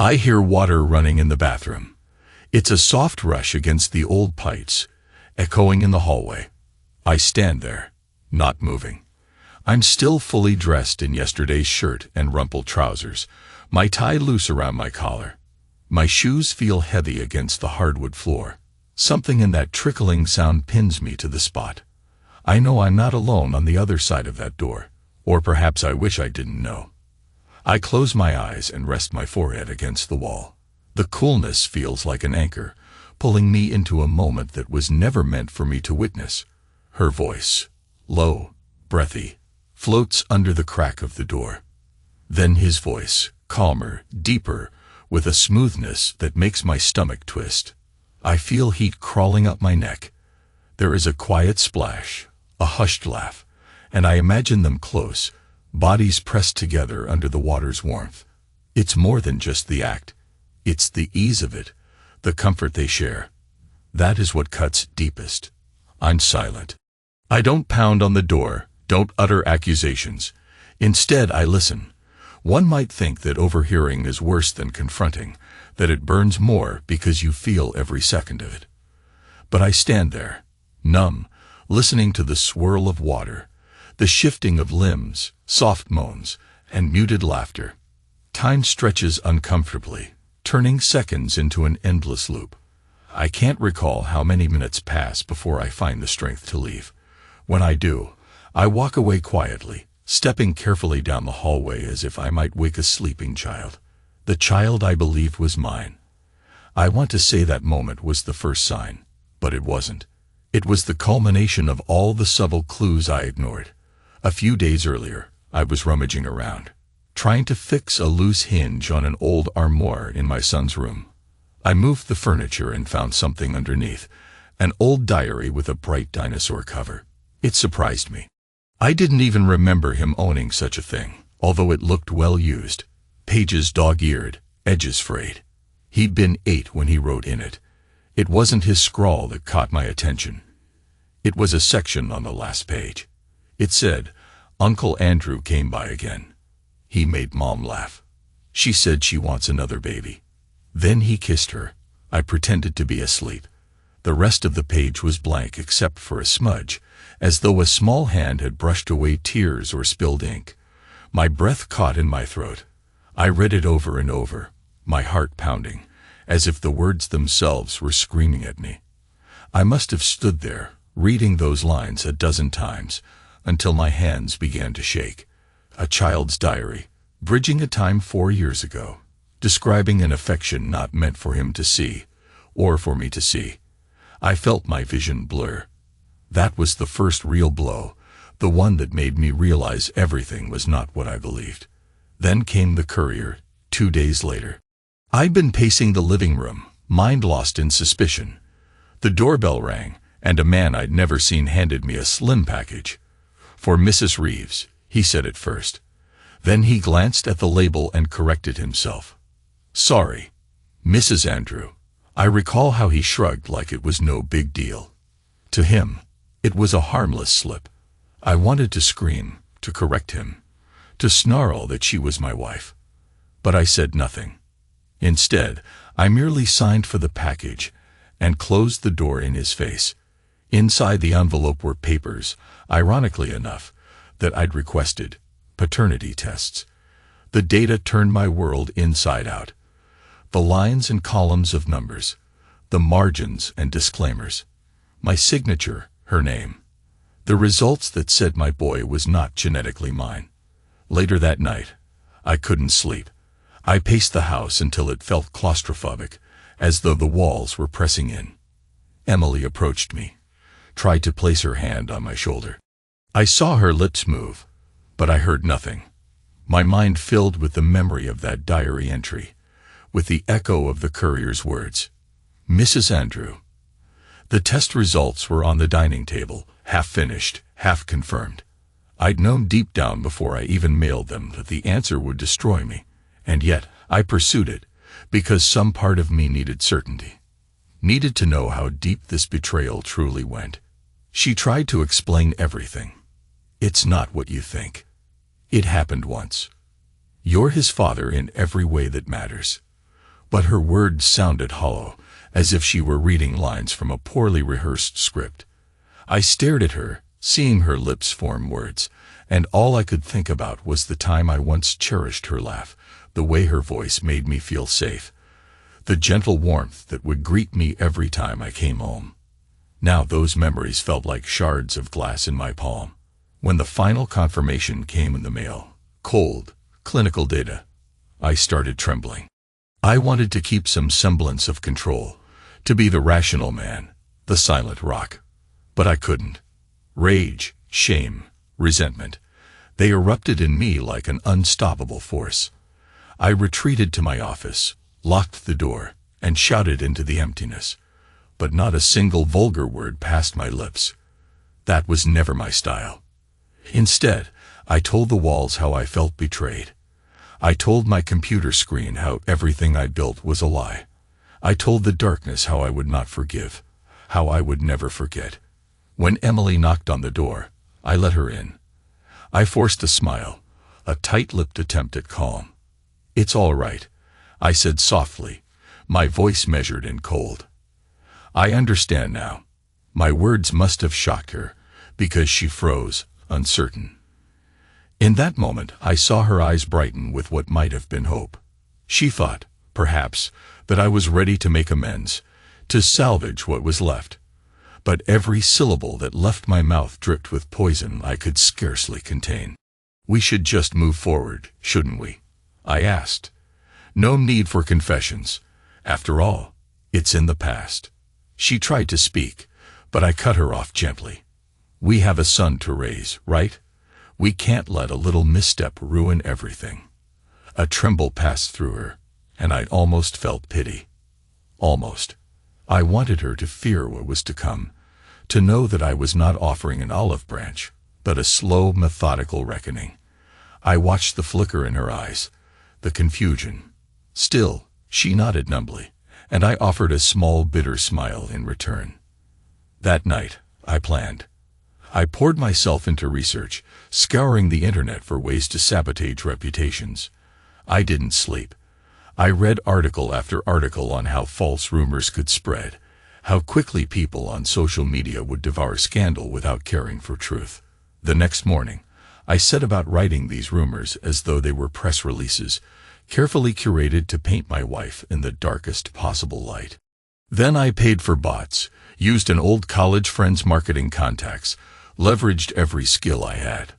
I hear water running in the bathroom. It's a soft rush against the old pipes, echoing in the hallway. I stand there, not moving. I'm still fully dressed in yesterday's shirt and rumpled trousers, my tie loose around my collar. My shoes feel heavy against the hardwood floor. Something in that trickling sound pins me to the spot. I know I'm not alone on the other side of that door, or perhaps I wish I didn't know. I close my eyes and rest my forehead against the wall. The coolness feels like an anchor, pulling me into a moment that was never meant for me to witness. Her voice, low, breathy, floats under the crack of the door. Then his voice, calmer, deeper, with a smoothness that makes my stomach twist. I feel heat crawling up my neck. There is a quiet splash, a hushed laugh, and I imagine them close, bodies pressed together under the water's warmth. It's more than just the act. It's the ease of it, the comfort they share. That is what cuts deepest. I'm silent. I don't pound on the door, don't utter accusations. Instead, I listen. One might think that overhearing is worse than confronting, that it burns more because you feel every second of it. But I stand there, numb, listening to the swirl of water, the shifting of limbs, soft moans, and muted laughter. Time stretches uncomfortably, turning seconds into an endless loop. I can't recall how many minutes pass before I find the strength to leave. When I do, I walk away quietly, stepping carefully down the hallway as if I might wake a sleeping child. The child I believed was mine. I want to say that moment was the first sign, but it wasn't. It was the culmination of all the subtle clues I ignored. A few days earlier, I was rummaging around, trying to fix a loose hinge on an old armoire in my son's room. I moved the furniture and found something underneath, an old diary with a bright dinosaur cover. It surprised me. I didn't even remember him owning such a thing, although it looked well used. Pages dog-eared, edges frayed. He'd been 8 when he wrote in it. It wasn't his scrawl that caught my attention. It was a section on the last page. It said, "Uncle Andrew came by again. He made Mom laugh. She said she wants another baby. Then he kissed her. I pretended to be asleep." The rest of the page was blank except for a smudge, as though a small hand had brushed away tears or spilled ink. My breath caught in my throat. I read it over and over, my heart pounding, as if the words themselves were screaming at me. I must have stood there, reading those lines a dozen times, until my hands began to shake. A child's diary, bridging a time 4 years ago, describing an affection not meant for him to see, or for me to see. I felt my vision blur. That was the first real blow, the one that made me realize everything was not what I believed. Then came the courier, 2 days later. I'd been pacing the living room, mind lost in suspicion. The doorbell rang, and a man I'd never seen handed me a slim package. "For Mrs. Reeves," he said at first. Then he glanced at the label and corrected himself. "Sorry, Mrs. Andrew." I recall how he shrugged like it was no big deal. To him, it was a harmless slip. I wanted to scream, to correct him, to snarl that she was my wife. But I said nothing. Instead, I merely signed for the package and closed the door in his face. Inside the envelope were papers, ironically enough, that I'd requested, paternity tests. The data turned my world inside out. The lines and columns of numbers, the margins and disclaimers, my signature, her name. The results that said my boy was not genetically mine. Later that night, I couldn't sleep. I paced the house until it felt claustrophobic, as though the walls were pressing in. Emily approached me, tried to place her hand on my shoulder. I saw her lips move, but I heard nothing. My mind filled with the memory of that diary entry, with the echo of the courier's words. Mrs. Andrew. The test results were on the dining table, half finished, half confirmed. I'd known deep down before I even mailed them that the answer would destroy me, and yet I pursued it, because some part of me needed certainty. Needed to know how deep this betrayal truly went. She tried to explain everything. It's not what you think. It happened once. You're his father in every way that matters. but her words sounded hollow, as if she were reading lines from a poorly rehearsed script. I stared at her, seeing her lips form words, and all I could think about was the time I once cherished her laugh, the way her voice made me feel safe, the gentle warmth that would greet me every time I came home. Now those memories felt like shards of glass in my palm. When the final confirmation came in the mail, cold, clinical data, I started trembling. I wanted to keep some semblance of control, to be the rational man, the silent rock. But I couldn't. Rage, shame, resentment, they erupted in me like an unstoppable force. I retreated to my office, locked the door, and shouted into the emptiness. But not a single vulgar word passed my lips. That was never my style. Instead, I told the walls how I felt betrayed. I told my computer screen how everything I built was a lie. I told the darkness how I would not forgive, how I would never forget. When Emily knocked on the door, I let her in. I forced a smile, a tight-lipped attempt at calm. "It's all right," I said softly, my voice measured and cold. I understand now. My words must have shocked her, because she froze, uncertain. In that moment, I saw her eyes brighten with what might have been hope. She thought, perhaps, that I was ready to make amends, to salvage what was left. But every syllable that left my mouth dripped with poison I could scarcely contain. "We should just move forward, shouldn't we?" I asked. "No need for confessions. After all, it's in the past." She tried to speak, but I cut her off gently. "We have a son to raise, right? We can't let a little misstep ruin everything." A tremble passed through her, and I almost felt pity. Almost. I wanted her to fear what was to come, to know that I was not offering an olive branch, but a slow, methodical reckoning. I watched the flicker in her eyes, the confusion. Still, she nodded numbly, and I offered a small, bitter smile in return. That night, I planned. I poured myself into research, scouring the internet for ways to sabotage reputations. I didn't sleep. I read article after article on how false rumors could spread, how quickly people on social media would devour scandal without caring for truth. The next morning, I set about writing these rumors as though they were press releases, carefully curated to paint my wife in the darkest possible light. Then I paid for bots, used an old college friend's marketing contacts, leveraged every skill I had.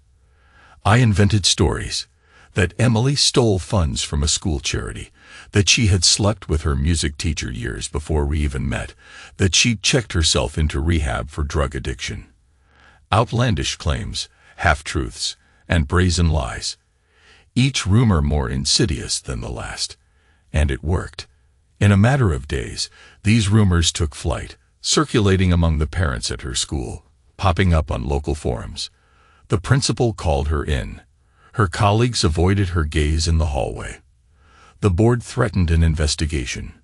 I invented stories that Emily stole funds from a school charity, that she had slept with her music teacher years before we even met, that she'd checked herself into rehab for drug addiction. Outlandish claims, half-truths, and brazen lies. Each rumor more insidious than the last. And it worked. In a matter of days, these rumors took flight, circulating among the parents at her school, popping up on local forums. The principal called her in. Her colleagues avoided her gaze in the hallway. The board threatened an investigation.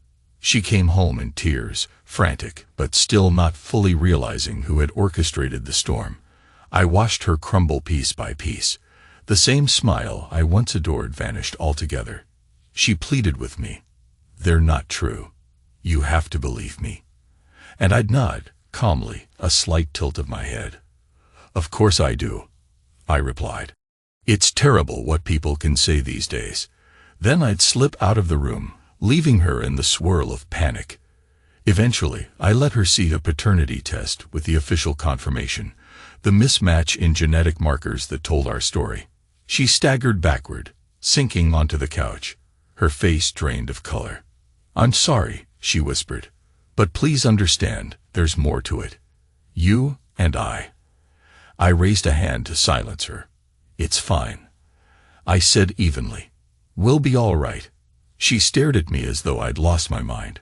She came home in tears, frantic, but still not fully realizing who had orchestrated the storm. I watched her crumble piece by piece. The same smile I once adored vanished altogether. She pleaded with me. "They're not true. You have to believe me." And I'd nod, calmly, a slight tilt of my head. "Of course I do," I replied. It's terrible what people can say these days. Then I'd slip out of the room, leaving her in the swirl of panic. Eventually, I let her see a paternity test with the official confirmation, the mismatch in genetic markers that told our story. She staggered backward, sinking onto the couch, her face drained of color. "I'm sorry," she whispered, "but please understand, there's more to it. You and I." I raised a hand to silence her. "It's fine," I said evenly. "We'll be all right." She stared at me as though I'd lost my mind.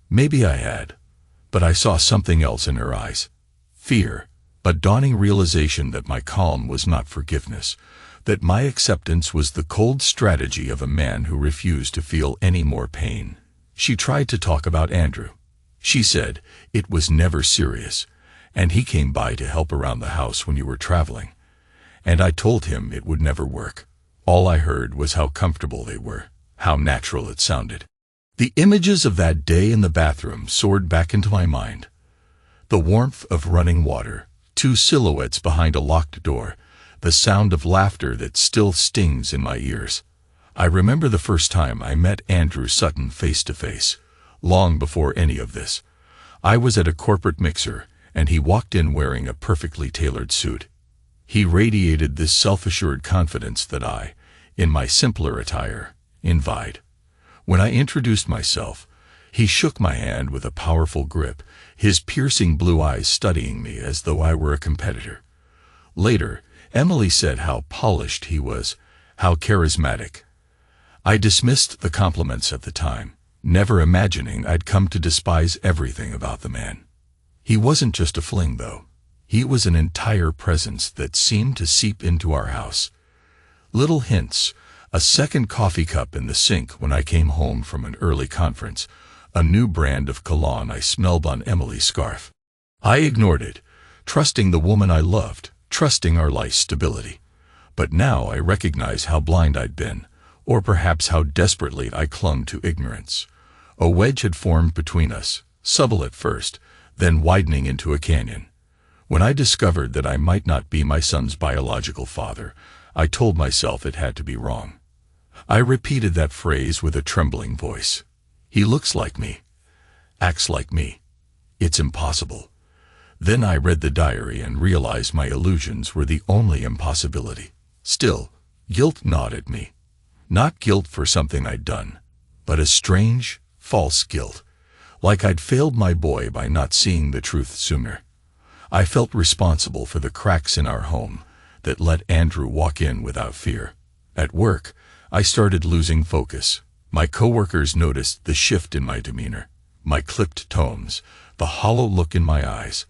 Maybe I had, but I saw something else in her eyes. Fear, a dawning realization that my calm was not forgiveness, that my acceptance was the cold strategy of a man who refused to feel any more pain. She tried to talk about Andrew. She said it was never serious, and he came by to help around the house when you were traveling. And I told him it would never work. All I heard was how comfortable they were, how natural it sounded. The images of that day in the bathroom soared back into my mind. The warmth of running water, two silhouettes behind a locked door, the sound of laughter that still stings in my ears. I remember the first time I met Andrew Sutton face to face, long before any of this. I was at a corporate mixer, and he walked in wearing a perfectly tailored suit. He radiated this self-assured confidence that I, in my simpler attire, envied. When I introduced myself, he shook my hand with a powerful grip, his piercing blue eyes studying me as though I were a competitor. Later, Emily said how polished he was, how charismatic. I dismissed the compliments at the time, never imagining I'd come to despise everything about the man. He wasn't just a fling, though. He was an entire presence that seemed to seep into our house. Little hints, a second coffee cup in the sink when I came home from an early conference, a new brand of cologne I smelled on Emily's scarf. I ignored it, trusting the woman I loved, trusting our life's stability. But now I recognize how blind I'd been, or perhaps how desperately I clung to ignorance. A wedge had formed between us, subtle at first, then widening into a canyon. When I discovered that I might not be my son's biological father, I told myself it had to be wrong. I repeated that phrase with a trembling voice. He looks like me, acts like me. It's impossible. Then I read the diary and realized my illusions were the only impossibility. Still, guilt gnawed at me. Not guilt for something I'd done, but a strange, false guilt, like I'd failed my boy by not seeing the truth sooner. I felt responsible for the cracks in our home that let Andrew walk in without fear. At work, I started losing focus. My coworkers noticed the shift in my demeanor, my clipped tones, the hollow look in my eyes.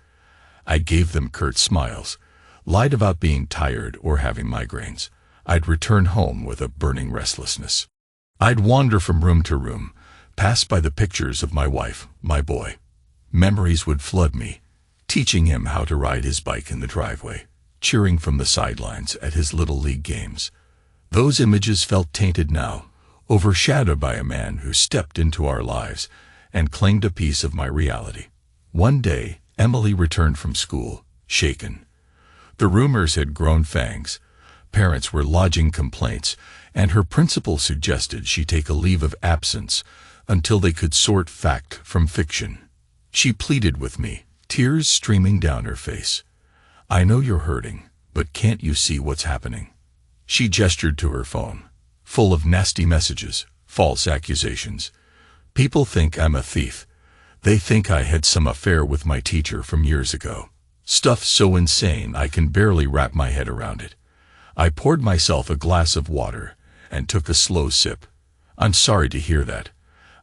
I gave them curt smiles, lied about being tired or having migraines. I'd return home with a burning restlessness. I'd wander from room to room, pass by the pictures of my wife, my boy. Memories would flood me, teaching him how to ride his bike in the driveway, cheering from the sidelines at his little league games. Those images felt tainted now, overshadowed by a man who stepped into our lives and claimed a piece of my reality. One day, Emily returned from school, shaken. The rumors had grown fangs. Parents were lodging complaints, and her principal suggested she take a leave of absence until they could sort fact from fiction. She pleaded with me, tears streaming down her face. "I know you're hurting, but can't you see what's happening?" She gestured to her phone, full of nasty messages, false accusations. "People think I'm a thief. They think I had some affair with my teacher from years ago. Stuff so insane I can barely wrap my head around it." I poured myself a glass of water and took a slow sip. "I'm sorry to hear that,"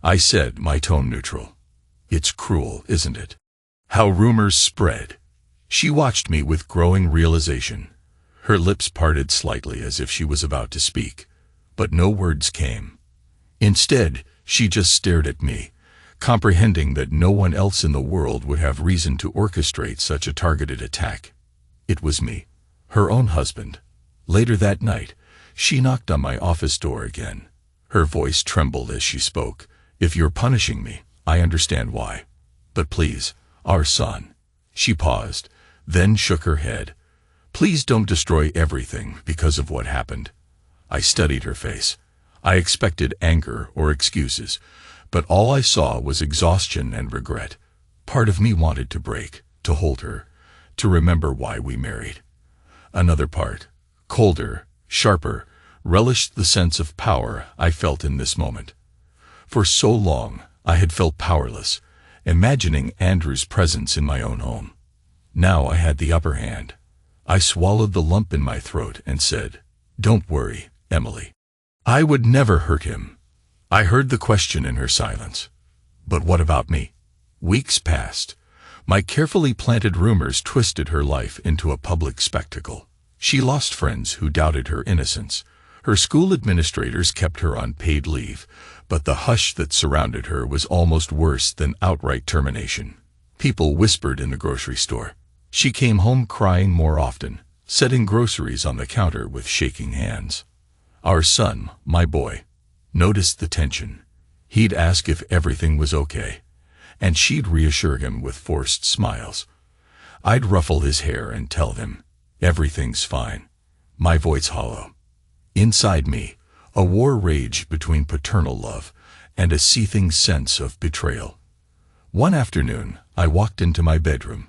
I said, my tone neutral. "It's cruel, isn't it? How rumors spread." She watched me with growing realization. Her lips parted slightly as if she was about to speak, but no words came. Instead, she just stared at me, comprehending that no one else in the world would have reason to orchestrate such a targeted attack. It was me, her own husband. Later that night, she knocked on my office door again. Her voice trembled as she spoke. "If you're punishing me, I understand why. But please, our son." She paused, then shook her head. "Please don't destroy everything because of what happened." I studied her face. I expected anger or excuses, but all I saw was exhaustion and regret. Part of me wanted to break, to hold her, to remember why we married. Another part, colder, sharper, relished the sense of power I felt in this moment. For so long, I had felt powerless, imagining Andrew's presence in my own home. Now I had the upper hand. I swallowed the lump in my throat and said, "Don't worry, Emily. I would never hurt him." I heard the question in her silence. But what about me? Weeks passed. My carefully planted rumors twisted her life into a public spectacle. She lost friends who doubted her innocence. Her school administrators kept her on paid leave, but the hush that surrounded her was almost worse than outright termination. People whispered in the grocery store. She came home crying more often, setting groceries on the counter with shaking hands. Our son, my boy, noticed the tension. He'd ask if everything was okay, and she'd reassure him with forced smiles. I'd ruffle his hair and tell him, everything's fine, my voice hollow. Inside me, a war raged between paternal love and a seething sense of betrayal. One afternoon, I walked into my bedroom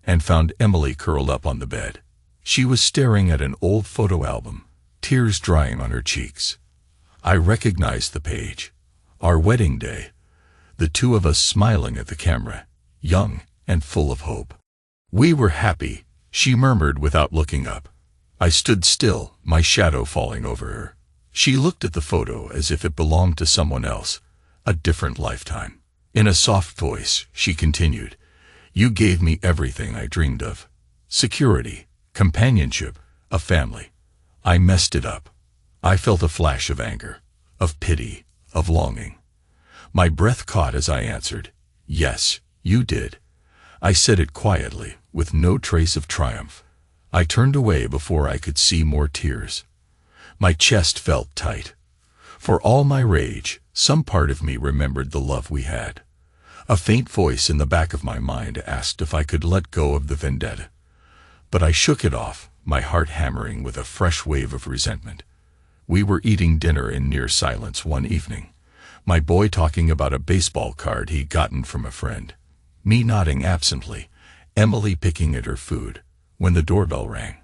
and found Emily curled up on the bed. She was staring at an old photo album, tears drying on her cheeks. I recognized the page. Our wedding day. The two of us smiling at the camera, young and full of hope. We were happy, she murmured without looking up. I stood still, my shadow falling over her. She looked at the photo as if it belonged to someone else, a different lifetime. In a soft voice, she continued, "You gave me everything I dreamed of. Security, companionship, a family. I messed it up." I felt a flash of anger, of pity, of longing. My breath caught as I answered, "Yes, you did." I said it quietly, with no trace of triumph. I turned away before I could see more tears. My chest felt tight. For all my rage, some part of me remembered the love we had. A faint voice in the back of my mind asked if I could let go of the vendetta. But I shook it off, my heart hammering with a fresh wave of resentment. We were eating dinner in near silence one evening, my boy talking about a baseball card he'd gotten from a friend, me nodding absently, Emily picking at her food, when the doorbell rang.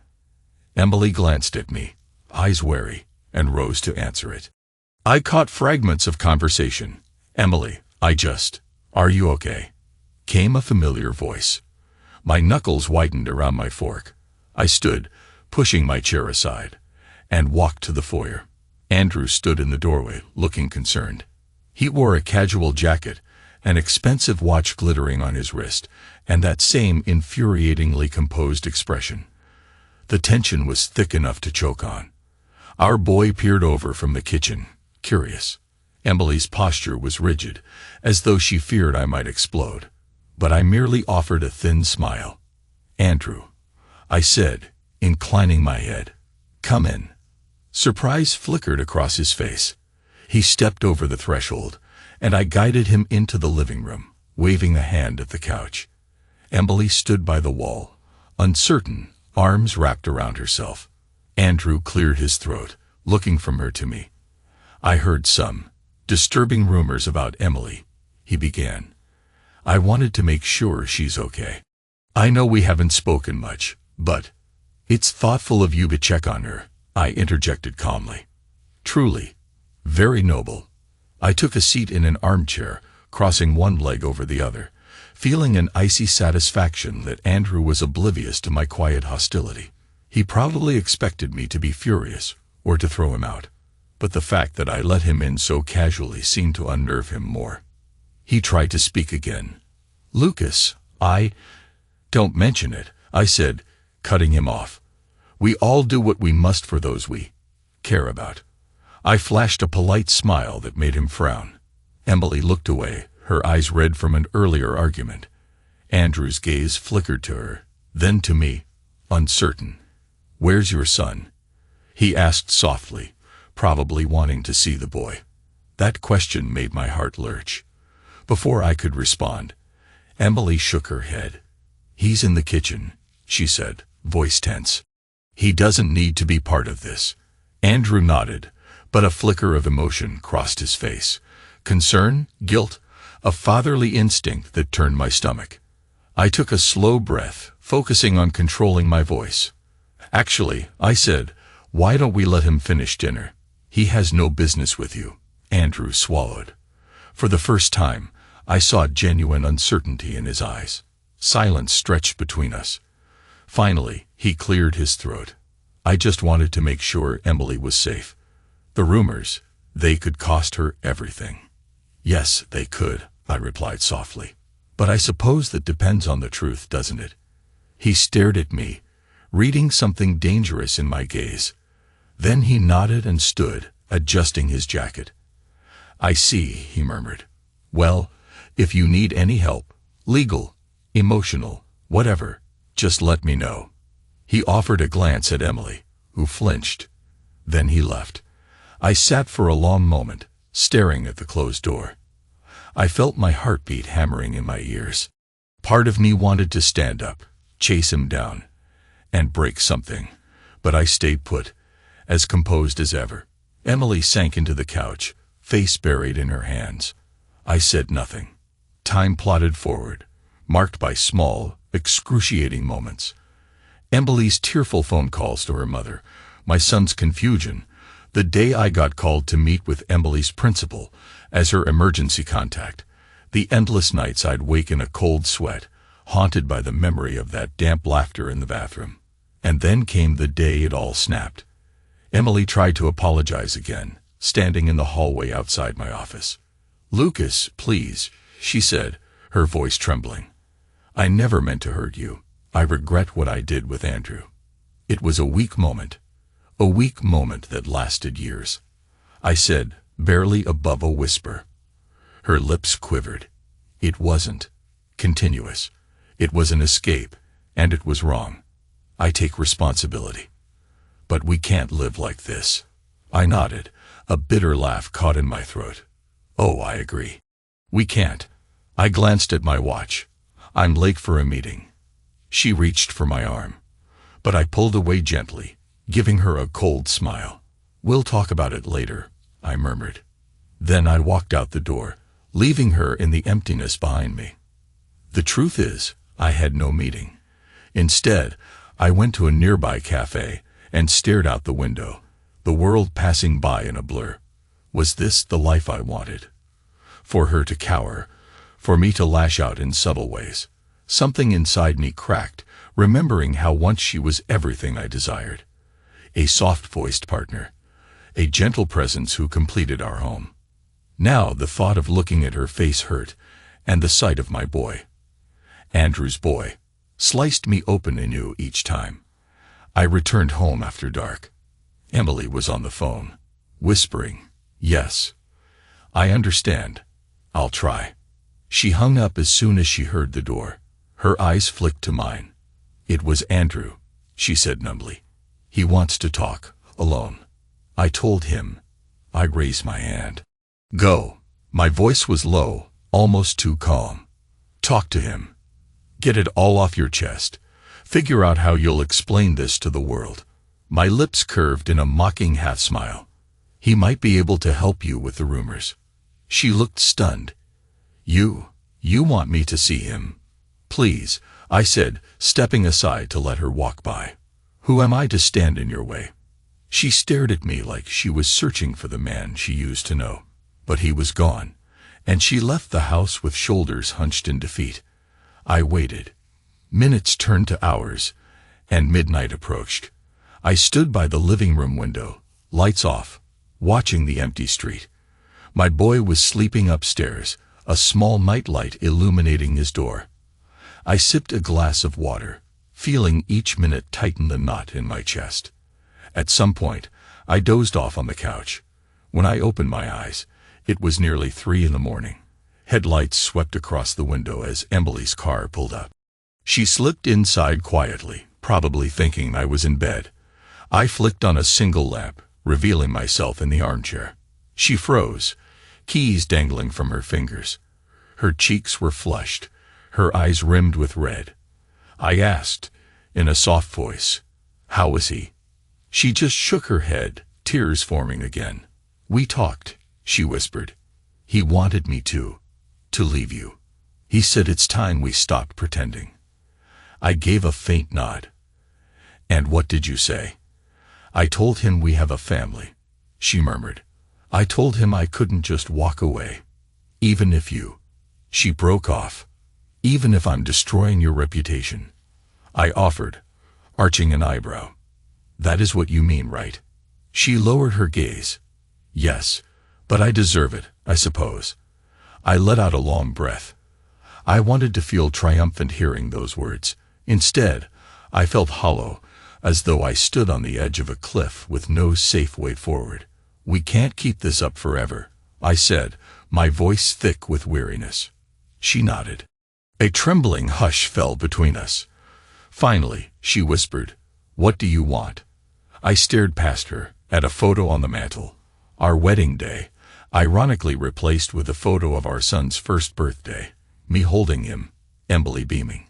Emily glanced at me, eyes wary, and rose to answer it. I caught fragments of conversation. "Emily, are you okay?" came a familiar voice. My knuckles whitened around my fork. I stood, pushing my chair aside, and walked to the foyer. Andrew stood in the doorway, looking concerned. He wore a casual jacket, an expensive watch glittering on his wrist, and that same infuriatingly composed expression. The tension was thick enough to choke on. Our boy peered over from the kitchen, curious. Emily's posture was rigid, as though she feared I might explode. But I merely offered a thin smile. "Andrew," I said, inclining my head. "Come in." Surprise flickered across his face. He stepped over the threshold, and I guided him into the living room, waving a hand at the couch. Emily stood by the wall, uncertain, arms wrapped around herself. Andrew cleared his throat, looking from her to me. "I heard some disturbing rumors about Emily," he began. "I wanted to make sure she's okay. I know we haven't spoken much, but it's thoughtful of you to check on her," I interjected calmly. "Truly, very noble." I took a seat in an armchair, crossing one leg over the other, feeling an icy satisfaction that Andrew was oblivious to my quiet hostility. He probably expected me to be furious, or to throw him out. But the fact that I let him in so casually seemed to unnerve him more. He tried to speak again. "Lucas, don't mention it," I said, cutting him off. "We all do what we must for those we care about." I flashed a polite smile that made him frown. Emily looked away, her eyes red from an earlier argument. Andrew's gaze flickered to her, then to me, uncertain. "Where's your son?" he asked softly, probably wanting to see the boy. That question made my heart lurch. Before I could respond, Emily shook her head. "He's in the kitchen," she said, voice tense. "He doesn't need to be part of this." Andrew nodded, but a flicker of emotion crossed his face. Concern, guilt, a fatherly instinct that turned my stomach. I took a slow breath, focusing on controlling my voice. "Actually," I said, "why don't we let him finish dinner? He has no business with you." Andrew swallowed. For the first time, I saw genuine uncertainty in his eyes. Silence stretched between us. Finally, he cleared his throat. "I just wanted to make sure Emily was safe. The rumors, they could cost her everything." "Yes, they could," I replied softly. "But I suppose that depends on the truth, doesn't it?" He stared at me, reading something dangerous in my gaze. Then he nodded and stood, adjusting his jacket. "I see," he murmured. "Well, if you need any help, legal, emotional, whatever, just let me know." He offered a glance at Emily, who flinched. Then he left. I sat for a long moment, staring at the closed door. I felt my heartbeat hammering in my ears. Part of me wanted to stand up, chase him down, and break something, but I stayed put, as composed as ever. Emily sank into the couch, face buried in her hands. I said nothing. Time plodded forward, marked by small, excruciating moments. Emily's tearful phone calls to her mother, my son's confusion, the day I got called to meet with Emily's principal as her emergency contact, the endless nights I'd wake in a cold sweat, haunted by the memory of that damp laughter in the bathroom. And then came the day it all snapped. Emily tried to apologize again, standing in the hallway outside my office. "Lucas, please," she said, her voice trembling. "I never meant to hurt you. I regret what I did with Andrew." It was a weak moment that lasted years. I said, barely above a whisper. Her lips quivered. It wasn't continuous. It was an escape, and it was wrong. I take responsibility. But we can't live like this. I nodded, a bitter laugh caught in my throat. Oh, I agree. We can't. I glanced at my watch. I'm late for a meeting. She reached for my arm, but I pulled away gently, giving her a cold smile. "We'll talk about it later," I murmured. Then I walked out the door, leaving her in the emptiness behind me. The truth is, I had no meeting. Instead, I went to a nearby cafe and stared out the window, the world passing by in a blur. Was this the life I wanted? For her to cower, for me to lash out in subtle ways. Something inside me cracked, remembering how once she was everything I desired. A soft-voiced partner, a gentle presence who completed our home. Now the thought of looking at her face hurt, and the sight of my boy, Andrew's boy, sliced me open anew each time. I returned home after dark. Emily was on the phone, whispering, "Yes, I understand. I'll try." She hung up as soon as she heard the door. Her eyes flicked to mine. "It was Andrew," she said numbly. "He wants to talk, alone." I told him. I raised my hand. "Go." My voice was low, almost too calm. "Talk to him. Get it all off your chest. Figure out how you'll explain this to the world." My lips curved in a mocking half-smile. "He might be able to help you with the rumors." She looked stunned. You want me to see him?" "Please," I said, stepping aside to let her walk by. "Who am I to stand in your way?" She stared at me like she was searching for the man she used to know. But he was gone, and she left the house with shoulders hunched in defeat. I waited. Minutes turned to hours, and midnight approached. I stood by the living room window, lights off, watching the empty street. My boy was sleeping upstairs, a small nightlight illuminating his door. I sipped a glass of water, feeling each minute tighten the knot in my chest. At some point, I dozed off on the couch. When I opened my eyes, it was nearly 3 in the morning. Headlights swept across the window as Emily's car pulled up. She slipped inside quietly, probably thinking I was in bed. I flicked on a single lamp, revealing myself in the armchair. She froze, keys dangling from her fingers. Her cheeks were flushed, her eyes rimmed with red. I asked, in a soft voice, "How was he?" She just shook her head, tears forming again. "We talked," she whispered. "He wanted me to leave you. He said it's time we stopped pretending." I gave a faint nod. "And what did you say?" "I told him we have a family," she murmured. "I told him I couldn't just walk away. Even if you..." She broke off. "Even if I'm destroying your reputation," I offered, arching an eyebrow. "That is what you mean, right?" She lowered her gaze. "Yes, but I deserve it, I suppose." I let out a long breath. I wanted to feel triumphant hearing those words. Instead, I felt hollow, as though I stood on the edge of a cliff with no safe way forward. "We can't keep this up forever," I said, my voice thick with weariness. She nodded. A trembling hush fell between us. Finally, she whispered, "What do you want?" I stared past her, at a photo on the mantel. Our wedding day, ironically replaced with a photo of our son's first birthday, me holding him, Emily beaming.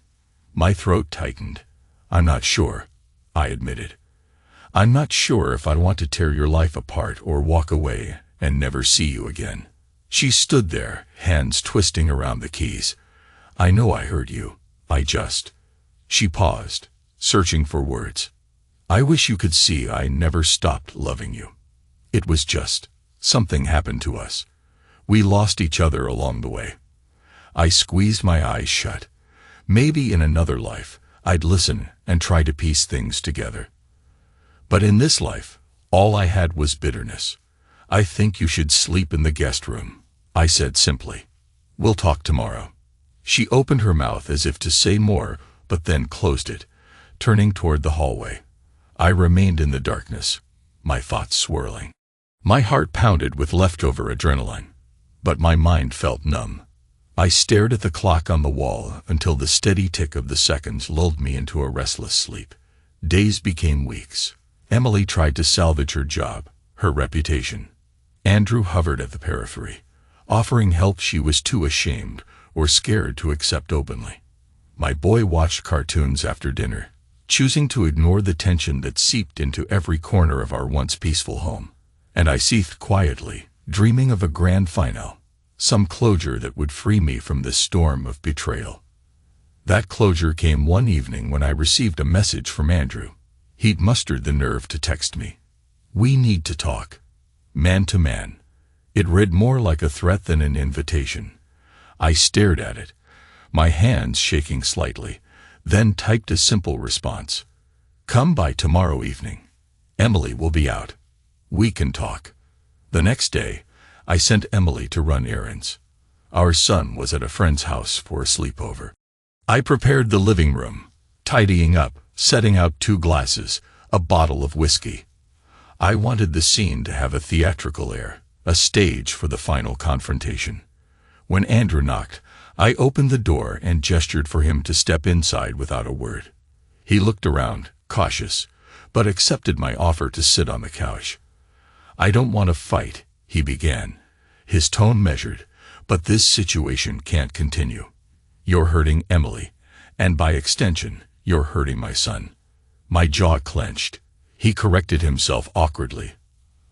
My throat tightened. "I'm not sure," I admitted. "I'm not sure if I want to tear your life apart or walk away and never see you again." She stood there, hands twisting around the keys. "I know I hurt you. She paused, searching for words. "I wish you could see I never stopped loving you. It was just, something happened to us. We lost each other along the way." I squeezed my eyes shut. Maybe in another life, I'd listen and try to piece things together. But in this life, all I had was bitterness. "I think you should sleep in the guest room," I said simply. "We'll talk tomorrow." She opened her mouth as if to say more, but then closed it, turning toward the hallway. I remained in the darkness, my thoughts swirling. My heart pounded with leftover adrenaline, but my mind felt numb. I stared at the clock on the wall until the steady tick of the seconds lulled me into a restless sleep. Days became weeks. Emily tried to salvage her job, her reputation. Andrew hovered at the periphery, offering help she was too ashamed or scared to accept openly. My boy watched cartoons after dinner, choosing to ignore the tension that seeped into every corner of our once peaceful home. And I seethed quietly, dreaming of a grand finale, some closure that would free me from this storm of betrayal. That closure came one evening when I received a message from Andrew. He'd mustered the nerve to text me. "We need to talk. Man to man." It read more like a threat than an invitation. I stared at it, my hands shaking slightly, then typed a simple response. "Come by tomorrow evening. Emily will be out. We can talk." The next day, I sent Emily to run errands. Our son was at a friend's house for a sleepover. I prepared the living room, tidying up, setting out 2 glasses, a bottle of whiskey. I wanted the scene to have a theatrical air, a stage for the final confrontation. When Andrew knocked, I opened the door and gestured for him to step inside without a word. He looked around, cautious, but accepted my offer to sit on the couch. "I don't want to fight," he began, his tone measured, "but this situation can't continue. You're hurting Emily, and by extension, you're hurting my son." My jaw clenched. He corrected himself awkwardly.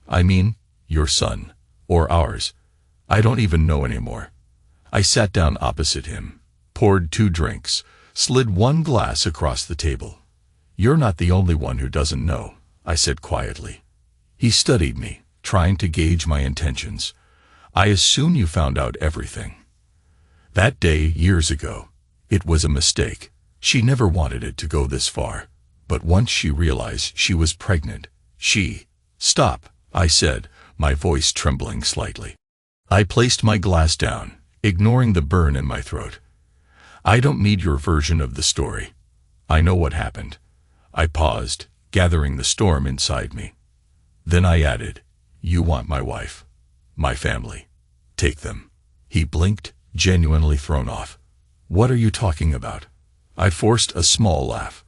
"I mean, your son, or ours. I don't even know anymore." I sat down opposite him, poured 2 drinks, slid 1 glass across the table. "You're not the only one who doesn't know," I said quietly. He studied me, trying to gauge my intentions. "I assume you found out everything." That day, years ago, it was a mistake. She never wanted it to go this far. But once she realized she was pregnant, "Stop," I said, my voice trembling slightly. I placed my glass down, ignoring the burn in my throat. "I don't need your version of the story. I know what happened." I paused, gathering the storm inside me. Then I added, "You want my wife, my family. Take them." He blinked, genuinely thrown off. "What are you talking about?" I forced a small laugh.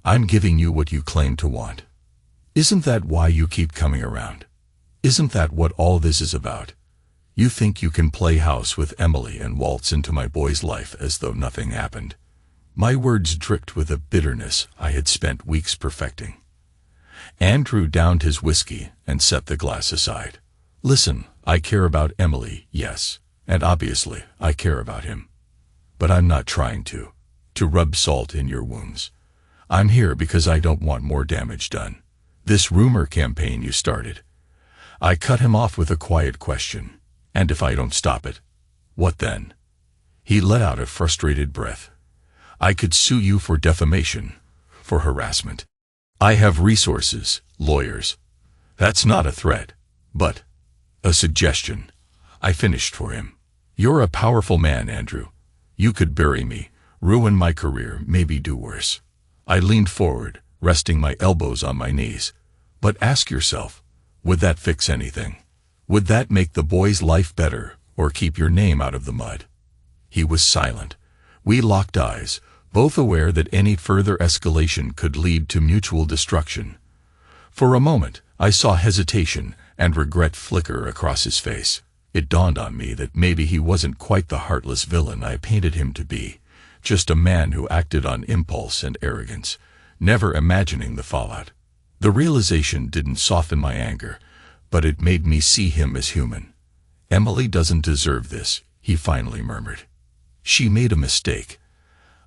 "I'm giving you what you claim to want. Isn't that why you keep coming around? Isn't that what all this is about? You think you can play house with Emily and waltz into my boy's life as though nothing happened." My words dripped with a bitterness I had spent weeks perfecting. Andrew downed his whiskey and set the glass aside. "Listen, I care about Emily, yes, and obviously I care about him. But I'm not trying to rub salt in your wounds. I'm here because I don't want more damage done. This rumor campaign you started." I cut him off with a quiet question. "And if I don't stop it, what then?" He let out a frustrated breath. "I could sue you for defamation, for harassment. I have resources, lawyers. That's not a threat, but a suggestion." I finished for him. "You're a powerful man, Andrew. You could bury me, ruin my career, maybe do worse." I leaned forward, resting my elbows on my knees. "But ask yourself, would that fix anything? Would that make the boy's life better or keep your name out of the mud?" He was silent. We locked eyes, both aware that any further escalation could lead to mutual destruction. For a moment, I saw hesitation and regret flicker across his face. It dawned on me that maybe he wasn't quite the heartless villain I painted him to be, just a man who acted on impulse and arrogance, never imagining the fallout. The realization didn't soften my anger, but it made me see him as human. "Emily doesn't deserve this," he finally murmured. "She made a mistake.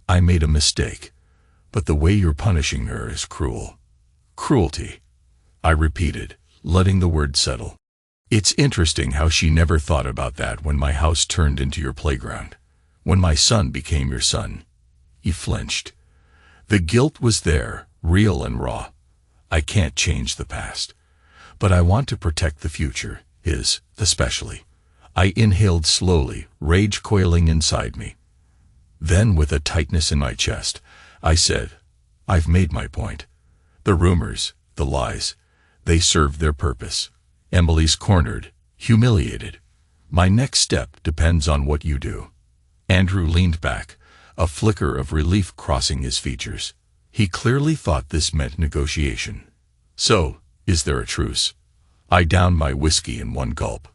I made a mistake. But the way you're punishing her is cruel." "Cruelty," I repeated, letting the word settle. "It's interesting how she never thought about that when my house turned into your playground. When my son became your son." He flinched. The guilt was there, real and raw. I can't change the past, but I want to protect the future, his especially. I inhaled slowly, rage coiling inside me. Then, with a tightness in my chest, I said, "I've made my point. The rumors, the lies, they served their purpose. Emily's cornered, humiliated. My next step depends on what you do." Andrew leaned back, a flicker of relief crossing his features. He clearly thought this meant negotiation. "So, is there a truce?" I downed my whiskey in one gulp.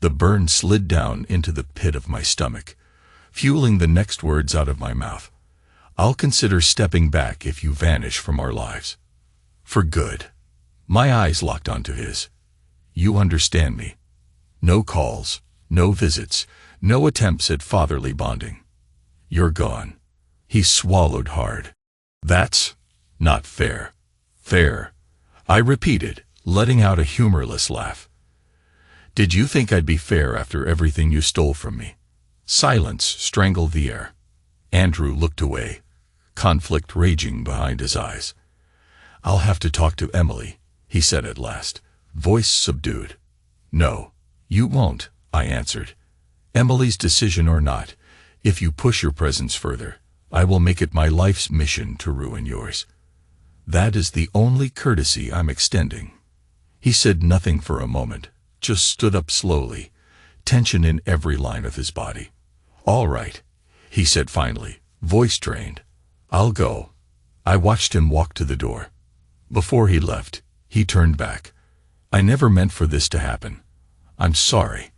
The burn slid down into the pit of my stomach, fueling the next words out of my mouth. "I'll consider stepping back if you vanish from our lives. For good." My eyes locked onto his. "You understand me. No calls, no visits, no attempts at fatherly bonding. You're gone." He swallowed hard. "That's not fair." "Fair," I repeated, letting out a humorless laugh. "Did you think I'd be fair after everything you stole from me?" Silence strangled the air. Andrew looked away, conflict raging behind his eyes. "I'll have to talk to Emily," he said at last, voice subdued. "No, you won't," I answered. "Emily's decision or not, if you push your presence further, I will make it my life's mission to ruin yours. That is the only courtesy I'm extending." He said nothing for a moment, just stood up slowly, tension in every line of his body. "All right," he said finally, voice strained. "I'll go." I watched him walk to the door. Before he left, he turned back. "I never meant for this to happen. I'm sorry."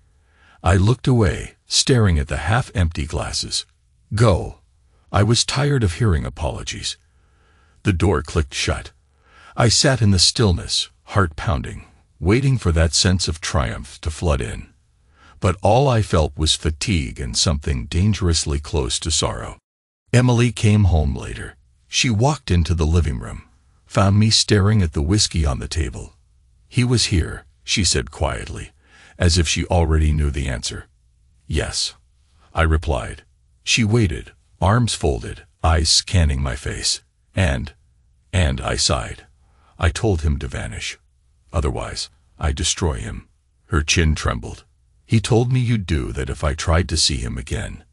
I looked away, staring at the half-empty glasses. "Go." I was tired of hearing apologies. The door clicked shut. I sat in the stillness, heart pounding, waiting for that sense of triumph to flood in. But all I felt was fatigue and something dangerously close to sorrow. Emily came home later. She walked into the living room, found me staring at the whiskey on the table. "He was here," she said quietly, as if she already knew the answer. "Yes," I replied. She waited, arms folded, eyes scanning my face. And I sighed. "I told him to vanish. Otherwise, I'd destroy him." Her chin trembled. "He told me you'd do that if I tried to see him again."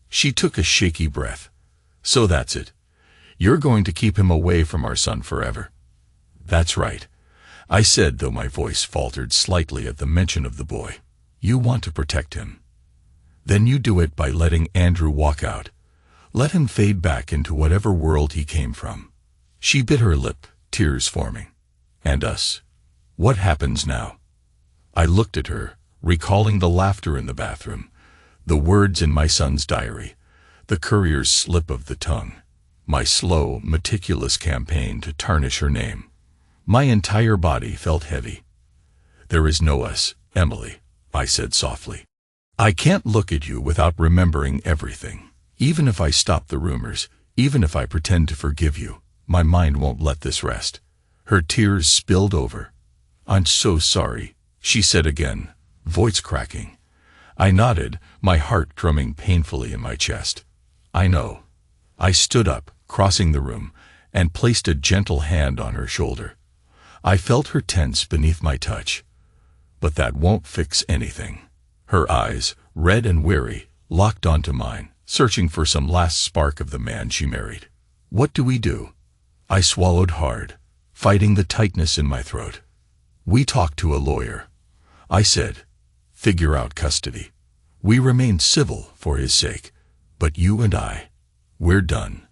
She took a shaky breath. "So that's it. You're going to keep him away from our son forever." "That's right," I said, though my voice faltered slightly at the mention of the boy. "You want to protect him. Then you do it by letting Andrew walk out. Let him fade back into whatever world he came from." She bit her lip, tears forming. "And us? What happens now?" I looked at her, recalling the laughter in the bathroom, the words in my son's diary, the courier's slip of the tongue, my slow, meticulous campaign to tarnish her name. My entire body felt heavy. "There is no us, Emily," I said softly. "I can't look at you without remembering everything. Even if I stop the rumors, even if I pretend to forgive you, my mind won't let this rest." Her tears spilled over. "I'm so sorry," she said again, voice cracking. I nodded, my heart drumming painfully in my chest. "I know." I stood up, crossing the room, and placed a gentle hand on her shoulder. I felt her tense beneath my touch. "But that won't fix anything." Her eyes, red and weary, locked onto mine, searching for some last spark of the man she married. "What do we do?" I swallowed hard, fighting the tightness in my throat. "We talk to a lawyer," I said. "Figure out custody. We remain civil for his sake. But you and we're done."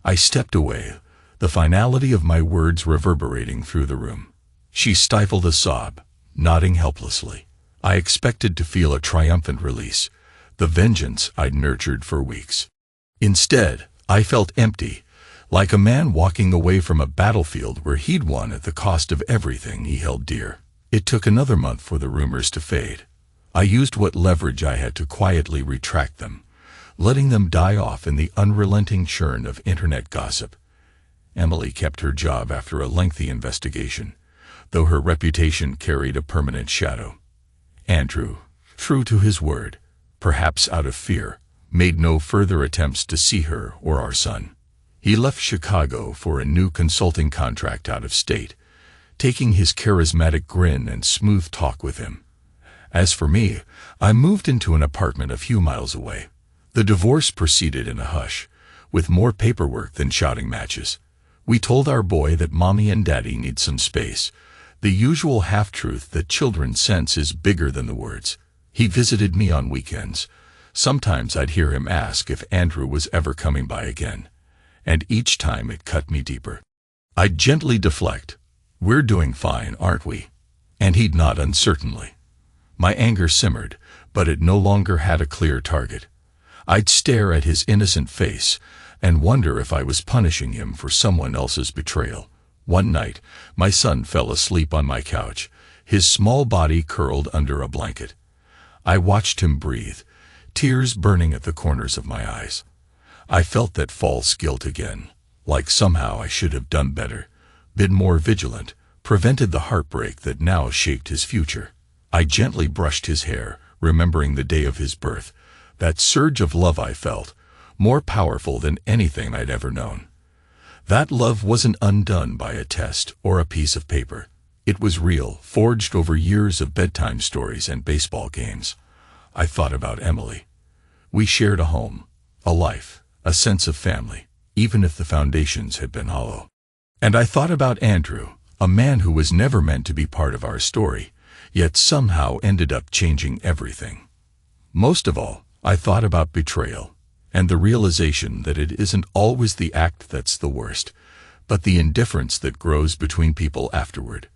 I stepped away, the finality of my words reverberating through the room. She stifled a sob, nodding helplessly. I expected to feel a triumphant release, the vengeance I'd nurtured for weeks. Instead, I felt empty, like a man walking away from a battlefield where he'd won at the cost of everything he held dear. It took another month for the rumors to fade. I used what leverage I had to quietly retract them, letting them die off in the unrelenting churn of internet gossip. Emily kept her job after a lengthy investigation, though her reputation carried a permanent shadow. Andrew, true to his word, perhaps out of fear, made no further attempts to see her or our son. He left Chicago for a new consulting contract out of state, taking his charismatic grin and smooth talk with him. As for me, I moved into an apartment a few miles away. The divorce proceeded in a hush, with more paperwork than shouting matches. We told our boy that Mommy and Daddy need some space, the usual half-truth that children sense is bigger than the words. He visited me on weekends. Sometimes I'd hear him ask if Andrew was ever coming by again, and each time it cut me deeper. I'd gently deflect, "We're doing fine, aren't we?" And he'd nod uncertainly. My anger simmered, but it no longer had a clear target. I'd stare at his innocent face and wonder if I was punishing him for someone else's betrayal. One night, my son fell asleep on my couch, his small body curled under a blanket. I watched him breathe, tears burning at the corners of my eyes. I felt that false guilt again, like somehow I should have done better, been more vigilant, prevented the heartbreak that now shaped his future. I gently brushed his hair, remembering the day of his birth, that surge of love I felt, more powerful than anything I'd ever known. That love wasn't undone by a test or a piece of paper. It was real, forged over years of bedtime stories and baseball games. I thought about Emily. We shared a home, a life, a sense of family, even if the foundations had been hollow. And I thought about Andrew, a man who was never meant to be part of our story, yet somehow ended up changing everything. Most of all, I thought about betrayal, and the realization that it isn't always the act that's the worst, but the indifference that grows between people afterward.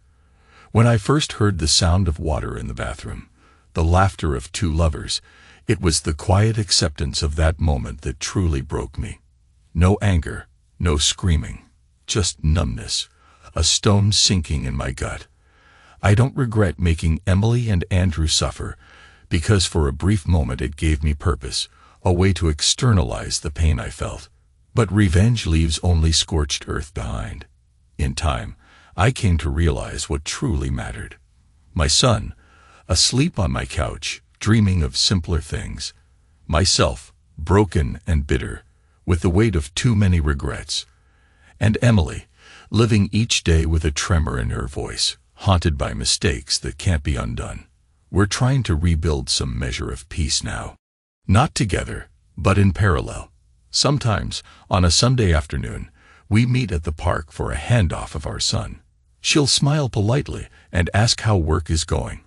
When I first heard the sound of water in the bathroom, the laughter of two lovers, it was the quiet acceptance of that moment that truly broke me. No anger, no screaming, just numbness, a stone sinking in my gut. I don't regret making Emily and Andrew suffer, because for a brief moment it gave me purpose, a way to externalize the pain I felt. But revenge leaves only scorched earth behind. In time, I came to realize what truly mattered. My son, asleep on my couch, dreaming of simpler things. Myself, broken and bitter, with the weight of too many regrets. And Emily, living each day with a tremor in her voice, haunted by mistakes that can't be undone. We're trying to rebuild some measure of peace now. Not together, but in parallel. Sometimes, on a Sunday afternoon, we meet at the park for a handoff of our son. She'll smile politely and ask how work is going.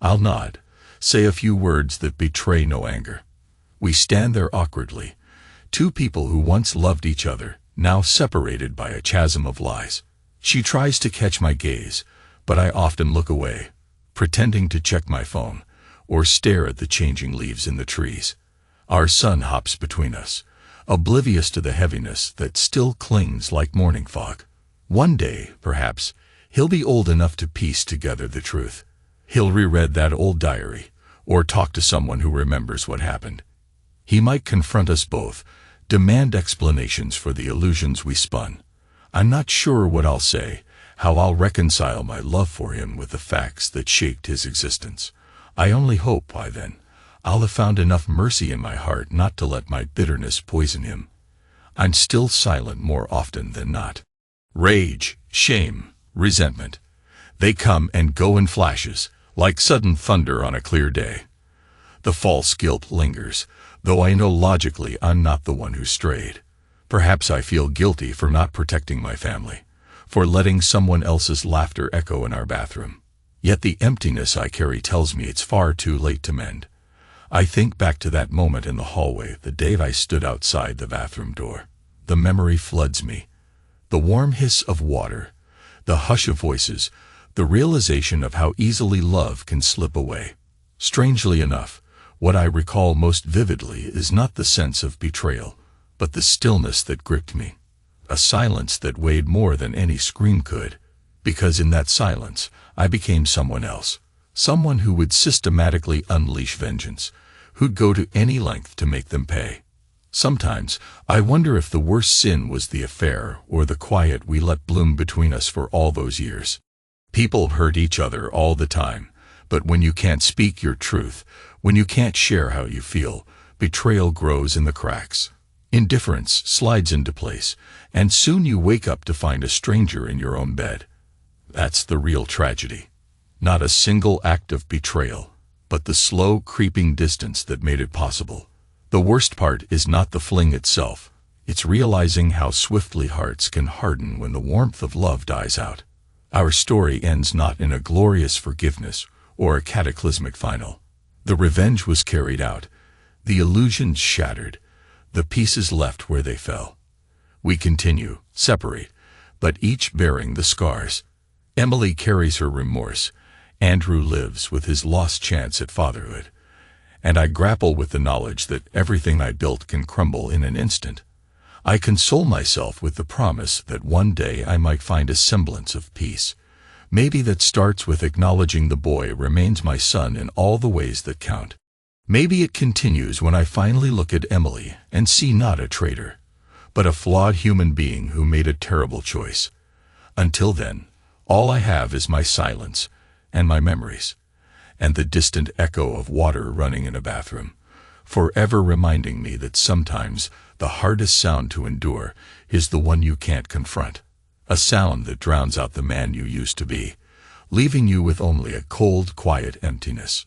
I'll nod, say a few words that betray no anger. We stand there awkwardly, two people who once loved each other, now separated by a chasm of lies. She tries to catch my gaze, but I often look away, pretending to check my phone, or stare at the changing leaves in the trees. Our son hops between us, oblivious to the heaviness that still clings like morning fog. One day, perhaps, he'll be old enough to piece together the truth. He'll reread that old diary, or talk to someone who remembers what happened. He might confront us both, demand explanations for the illusions we spun. I'm not sure what I'll say, how I'll reconcile my love for him with the facts that shaped his existence. I only hope by then I'll have found enough mercy in my heart not to let my bitterness poison him. I'm still silent more often than not. Rage, shame, resentment. They come and go in flashes, like sudden thunder on a clear day. The false guilt lingers, though I know logically I'm not the one who strayed. Perhaps I feel guilty for not protecting my family, for letting someone else's laughter echo in our bathroom. Yet the emptiness I carry tells me it's far too late to mend. I think back to that moment in the hallway, the day I stood outside the bathroom door. The memory floods me. The warm hiss of water, the hush of voices, The realization of how easily love can slip away. Strangely enough, what I recall most vividly is not the sense of betrayal, but the stillness that gripped me. A silence that weighed more than any scream could, because in that silence, I became someone else. Someone who would systematically unleash vengeance, who'd go to any length to make them pay. Sometimes, I wonder if the worst sin was the affair or the quiet we let bloom between us for all those years. People hurt each other all the time, but when you can't speak your truth, when you can't share how you feel, betrayal grows in the cracks. Indifference slides into place, and soon you wake up to find a stranger in your own bed. That's the real tragedy. Not a single act of betrayal, but the slow, creeping distance that made it possible. The worst part is not the fling itself. It's realizing how swiftly hearts can harden when the warmth of love dies out. Our story ends not in a glorious forgiveness or a cataclysmic final. The revenge was carried out, the illusions shattered, the pieces left where they fell. We continue, separate, but each bearing the scars. Emily carries her remorse. Andrew lives with his lost chance at fatherhood. And I grapple with the knowledge that everything I built can crumble in an instant. I console myself with the promise that one day I might find a semblance of peace. Maybe that starts with acknowledging the boy remains my son in all the ways that count. Maybe it continues when I finally look at Emily and see not a traitor, but a flawed human being who made a terrible choice. Until then, all I have is my silence and my memories, and the distant echo of water running in a bathroom, forever reminding me that sometimes the hardest sound to endure is the one you can't confront. A sound that drowns out the man you used to be, leaving you with only a cold, quiet emptiness.